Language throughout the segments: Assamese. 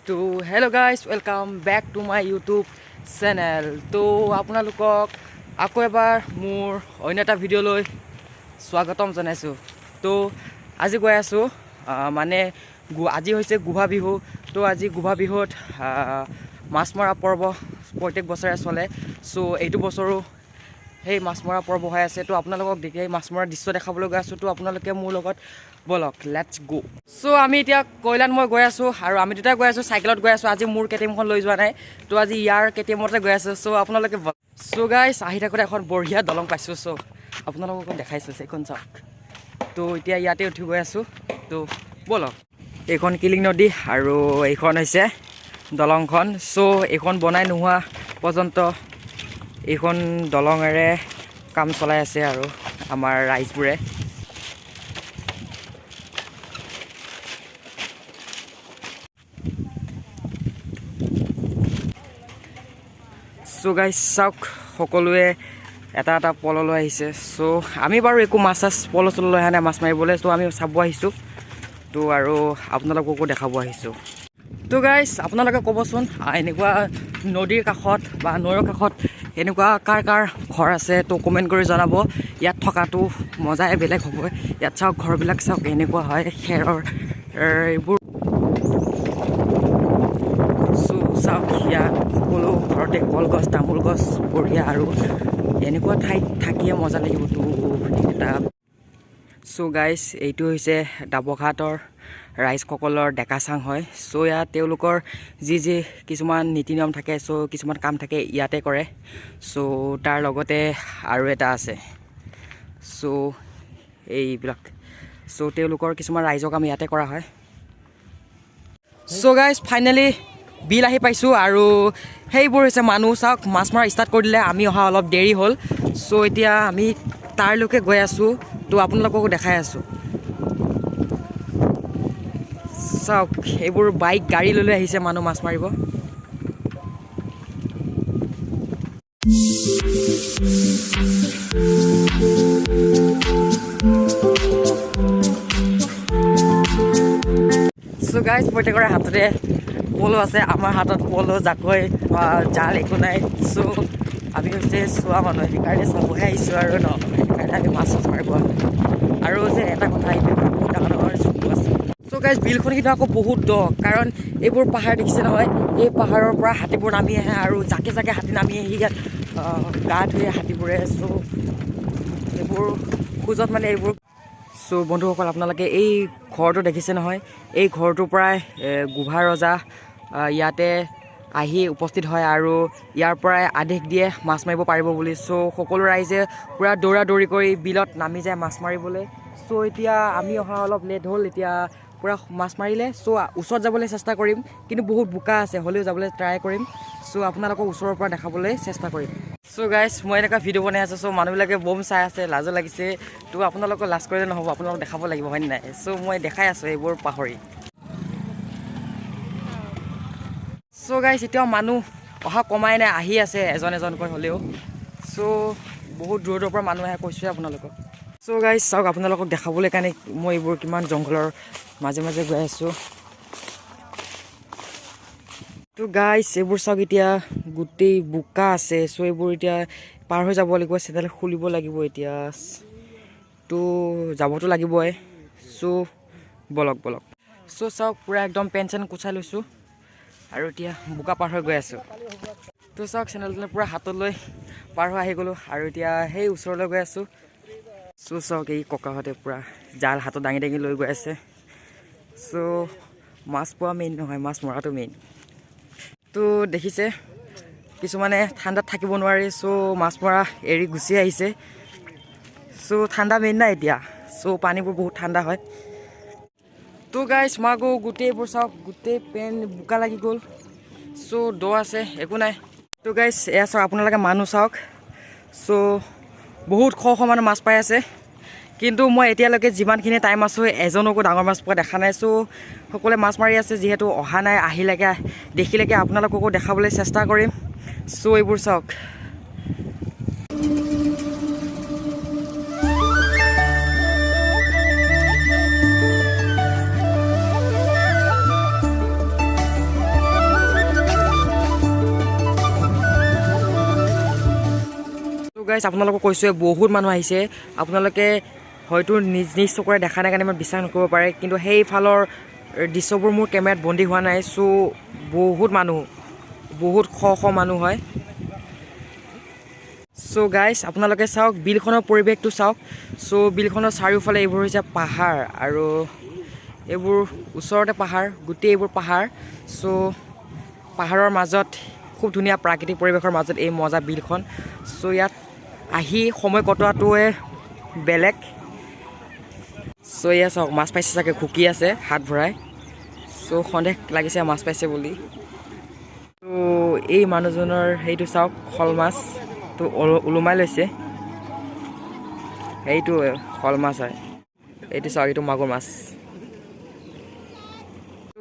তো hello' guys welcome back to my YouTube channel. তো আপোনালোকক আকৌ এবাৰ মোৰ অন্য এটা ভিডিঅ'লৈ স্বাগতম জনাইছোঁ। তো আজি গৈ আছোঁ মানে আজি হৈছে গোভা বিহু। তো আজি গোভা বিহুত মাছ মৰা পৰ্ব প্ৰত্যেক বছৰে চলে। চ' এইটো বছৰো সেই মাছ মৰা পৰ্ব হৈ আছে। তো আপোনালোকক দেখি মাছ মৰা দৃশ্য দেখাবলৈ গৈ আছোঁ। তো আপোনালোকে মোৰ লগত বলক, লেটছ গো। চ' আমি এতিয়া কয়লাত মই গৈ আছোঁ আৰু আমি দুটাই গৈ আছোঁ, চাইকেলত গৈ আছোঁ। আজি মোৰ কেটিএমখন লৈ যোৱা নাই, তো আজি ইয়াৰ কেটিএমতে গৈ আছোঁ। চ' আপোনালোকে চ' গাইজ আহি থাকোঁতে এখন বঢ়িয়া দলং পাইছোঁ। চ' আপোনালোকক দেখাইছোঁ, এইখন চাওক। তো এতিয়া ইয়াতে উঠি গৈ আছোঁ। তো বলক, এইখন কিলিং নদী আৰু এইখন হৈছে দলংখন। চ' এইখন বনাই নোহোৱা পৰ্যন্ত এইখন দলঙেৰে কাম চলাই আছে আৰু আমাৰ ৰাইজবোৰে। চ' গাইজ চাওক, সকলোৱে এটা এটা পল লৈ আহিছে। চ' আমি বাৰু একো মাছ পল চল লৈ অহা নাই মাছ মাৰিবলৈ। চ' আমি চাব আহিছোঁ, তো আৰু আপোনালোককো দেখাব আহিছোঁ। তো গাইজ আপোনালোকে ক'বচোন, এনেকুৱা নদীৰ কাষত বা নৈৰ কাষত এনেকুৱা কাৰ কাৰ ঘৰ আছে, তো কমেণ্ট কৰি জনাব। ইয়াত থকাটো মজাই বেলেগ হ'ব। ইয়াত চাওক, ঘৰবিলাক চাওক এনেকুৱা হয়, খেৰৰ এইবোৰ। চাওক, ইয়াত সকলো ঘৰতে কলগছ, তামোল গছ বঢ়িয়া, আৰু এনেকুৱা ঠাইত থাকিয়ে মজা লাগিবতো এটা। চ' গাইজ এইটো হৈছে দাবঘাটৰ ৰাইজসকলৰ ডেকাচাং হয়। চ' ইয়াত তেওঁলোকৰ যি কিছুমান নীতি নিয়ম থাকে, চ' কিছুমান কাম থাকে ইয়াতে কৰে। চ' তাৰ লগতে আৰু এটা আছে, চ' এইবিলাক। চ' তেওঁলোকৰ কিছুমান ৰাইজৰ কাম ইয়াতে কৰা হয়। চ' গাইজ ফাইনেলি বিল আহি পাইছোঁ, আৰু সেইবোৰ হৈছে মানুহ। চাওক, মাছ মৰা ষ্টাৰ্ট কৰি দিলে, আমি অহা অলপ দেৰি হ'ল। চ' এতিয়া আমি তাৰলৈকে গৈ আছোঁ, তো আপোনালোককো দেখাই আছোঁ। চাওক, এইবোৰ বাইক গাড়ী লৈ আহিছে মানুহ মাছ মাৰিব। চ' গাইজ প্ৰত্যেকৰে হাততে পল আছে, আমাৰ হাতত পল, জাকৈ বা জাল একো নাই। চ' আমি হৈছে চোৱা মানুহ, সেইকাৰণে চাবহে আহিছোঁ আৰু ন, সেইকাৰণে আমি মাছ মাৰিব। আৰু যে এটা কথা, এতিয়া বহুত ডাঙৰ ডাঙৰ চকু আছে। চ' গাইজ বিলখন কিন্তু আকৌ বহুত দ, কাৰণ এইবোৰ পাহাৰ দেখিছে নহয়, এই পাহাৰৰ পৰা হাতীবোৰ নামি আহে, আৰু জাকে জাকে হাতী নামি আহি ইয়াত গা ধুৱে হাতীবোৰে। চ' এইবোৰ খোজত মানে এইবোৰ। চ' বন্ধুসকল, আপোনালোকে এই ঘৰটো দেখিছে নহয়, এই ঘৰটোৰ পৰাই গোভা ৰজা ইয়াতে আহি উপস্থিত হয়, আৰু ইয়াৰ পৰাই আদেশ দিয়ে মাছ মাৰিব পাৰিব বুলি। চ' সকলো ৰাইজে পূৰা দৌৰা দৌৰি কৰি বিলত নামি যায় মাছ মাৰিবলৈ। চ' এতিয়া আমি অহা অলপ লেট হ'ল, এতিয়া পূৰা মাছ মাৰিলে। চ' ওচৰত যাবলৈ চেষ্টা কৰিম, কিন্তু বহুত বোকা আছে, হ'লেও যাবলৈ ট্ৰাই কৰিম। চ' আপোনালোকক ওচৰৰ পৰা দেখাবলৈ চেষ্টা কৰিম। চ' গাইজ মই এনেকুৱা ভিডিঅ' বনাই আছোঁ, চ' মানুহবিলাকে বম চাই আছে, লাজো লাগিছে। তো আপোনালোকক লাজ কৰিলে নহ'ব, আপোনালোকক দেখাব লাগিব, হয় নে নাই? চ' মই দেখাই আছোঁ এইবোৰ পাহৰি। চ' গাইজ এতিয়াও মানুহ অহা কমাই নাই, আহি আছে এজন এজনকৈ হ'লেও। চ' বহুত দূৰৰ দূৰৰ পৰা মানুহ আহে, কৈছোঁৱে আপোনালোকক। চ' গাইজ চাওক, আপোনালোকক দেখাবলৈ কাৰণে মই এইবোৰ কিমান জংঘলৰ মাজে মাজে গৈ আছোঁ। তো গাইজ এইবোৰ চাওক, এতিয়া গোটেই বোকা আছে। চ' এইবোৰ এতিয়া পাৰ হৈ যাব লাগিব, চেণ্ডেল খুলিব লাগিব এতিয়া। তো যাবতো লাগিবই। চ' বলক বলক। চ' চাওক, পূৰা একদম পেন চেন কুচাই লৈছোঁ, আৰু এতিয়া বোকা পাৰ হৈ গৈ আছোঁ। তো চাওক, চেণ্ডেল পূৰা হাতত লৈ পাৰ হৈ আহি গ'লোঁ, আৰু এতিয়া সেই ওচৰলৈ গৈ আছোঁ। চ' চাওক, এই ককাহঁতে পূৰা জাল হাতত দাঙি দাঙি লৈ গৈ আছে। চ' মাছ পোৱা মেইন নহয়, মাছ মৰাটো মেইন। তো দেখিছে, কিছুমানে ঠাণ্ডাত থাকিব নোৱাৰি, চ' মাছ মৰা এৰি গুচি আহিছে। চ' ঠাণ্ডা মেইন নাই এতিয়া, চ' পানীবোৰ বহুত ঠাণ্ডা হয়। তো গাইজ মই আকৌ গোটেইবোৰ চাওক, গোটেই পেন বোকা লাগি গ'ল। চ' দ আছে, একো নাই। তো গাইজ এয়া চাওক, আপোনালোকে মানুহ চাওক। চ' বহুত শ শ মানুহ মাছ পাই আছে, কিন্তু মই এতিয়ালৈকে যিমানখিনি টাইম আছোঁ, এজনকো ডাঙৰ মাছ পোৱা দেখা নাই। চ' সকলোৱে মাছ মাৰি আছে, যিহেতু অহা নাই, আহিলেকে দেখিলেকে আপোনালোককো দেখাবলৈ চেষ্টা কৰিম। চ' এইবোৰ চাওক। গাইজ আপোনালোকক কৈছোঁৱে বহুত মানুহ আহিছে আপোনালোকে হয়তো নিজ চকুৰে দেখা নাই কাৰণে ইমান বিশ্বাস নকৰিব পাৰে কিন্তু সেইফালৰ দৃশ্যবোৰ মোৰ কেমেৰাত বন্দী হোৱা নাই চ' বহুত মানুহ বহুত শ মানুহ হয় চ' গাইজ আপোনালোকে চাওক বিলখনৰ পৰিৱেশটো চাওক চ' বিলখনৰ চাৰিওফালে এইবোৰ হৈছে পাহাৰ আৰু এইবোৰ ওচৰতে পাহাৰ গোটেই এইবোৰ পাহাৰ চ' পাহাৰৰ মাজত খুব ধুনীয়া প্ৰাকৃতিক পৰিৱেশৰ মাজত এই মজা বিলখন চ' ইয়াত আহি সময় কটোৱাটোৱে বেলেগ চ' এয়া চাওক মাছ পাইছে চাগে খুকি আছে হাত ভৰাই চ' সন্দেহ লাগিছে মাছ পাইছে বুলি ত' এই মানুহজনৰ সেইটো চাওক শ'ল মাছ তো ওলোমাই লৈছে সেইটো শ'ল মাছ হয় এইটো চাওক এইটো মাগুৰ মাছ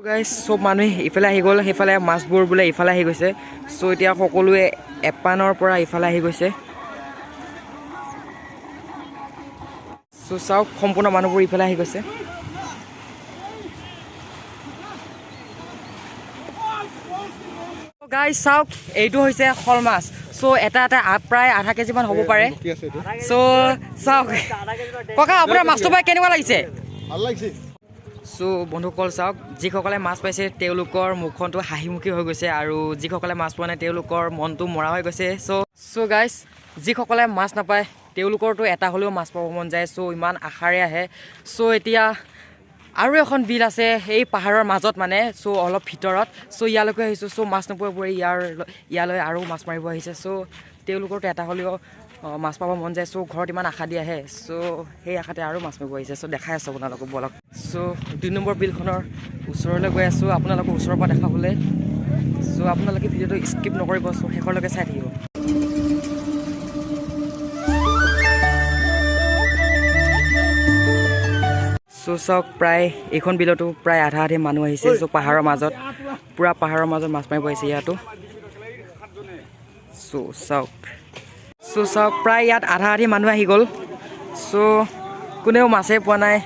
গাইজ চব মানুহে ইফালে আহি গ'ল সেইফালে মাছবোৰ বোলে ইফালে আহি গৈছে চ' এতিয়া সকলোৱে এপানৰ পৰা ইফালে আহি গৈছে চ' চাওক সম্পূৰ্ণ মানুহবোৰ ইফালে আহি গৈছে গাইজ চাওক এইটো হৈছে শ'ল মাছ চ' এটা প্ৰায় আধা কেজিমান হ'ব পাৰে চ' চাওক ককা আপোনাৰ মাছটো পাই কেনেকুৱা লাগিছে ভাল লাগিছে চ' বন্ধুসকল চাওক যিসকলে মাছ পাইছে তেওঁলোকৰ মুখখনটো হাঁহিমুখি হৈ গৈছে আৰু যিসকলে মাছ পোৱা নাই তেওঁলোকৰ মনটো মৰা হৈ গৈছে চ' গাইজ যিসকলে মাছ নাপায় তেওঁলোকৰতো এটা হ'লেও মাছ পাব মন যায় চ' ইমান আশাৰে আহে চ' এতিয়া আৰু এখন বিল আছে এই পাহাৰৰ মাজত মানে চ' অলপ ভিতৰত চ' ইয়ালৈকে আহিছোঁ চ' মাছ নোপোৱাবোৰে ইয়ালৈ আৰু মাছ মাৰিব আহিছে চ' তেওঁলোকৰতো এটা হ'লেও মাছ পাব মন যায় চ' ঘৰত ইমান আশা দি আহে চ' সেই আশাতে আৰু মাছ মাৰিব আহিছে চ' দেখাই আছোঁ আপোনালোকক বলক চ' 2 নম্বৰ বিলখনৰ ওচৰলৈ গৈ আছোঁ আপোনালোকক ওচৰৰ পৰা দেখাবলৈ চ' আপোনালোকে ভিডিঅ'টো স্কিপ নকৰিব চ' শেষলৈকে চাই থাকিব চ' চাওক প্ৰায় এইখন বিলতো প্ৰায় আধা মানুহ আহিছে চ' পাহাৰৰ মাজত পূৰা পাহাৰৰ মাজত মাছ মাৰিব আহিছে ইয়াতো চ' চাওক প্ৰায় ইয়াত আধা মানুহ আহি গ'ল চ' কোনেও মাছেই পোৱা নাই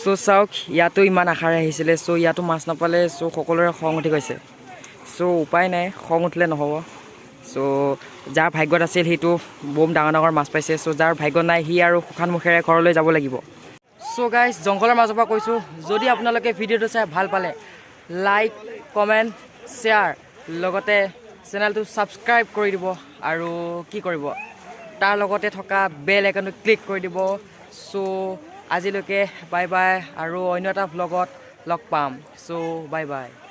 চ' চাওক ইয়াতো ইমান আশাৰে আহিছিলে চ' ইয়াতো মাছ নাপালে চ' সকলোৰে খং উঠি গৈছে চ' উপায় নাই খং উঠিলে নহ'ব চ' যাৰ ভাগ্যত আছিল সেইটো বম ডাঙৰ মাছ পাইছে চ' যাৰ ভাগ্য নাই সি আৰু শুকান মুখেৰে ঘৰলৈ যাব লাগিব চ' গাইজ জংঘলৰ মাজৰ পৰা কৈছোঁ যদি আপোনালোকে ভিডিঅ'টো চাই ভাল পালে লাইক কমেণ্ট শ্বেয়াৰ লগতে চেনেলটো ছাবস্ক্ৰাইব কৰি দিব আৰু কি কৰিব তাৰ লগতে থকা বেল আইকনটো ক্লিক কৰি দিব চ' আজিলৈকে বাই বাই আৰু অন্য এটা ভ্লগত লগ পাম চ' বাই বাই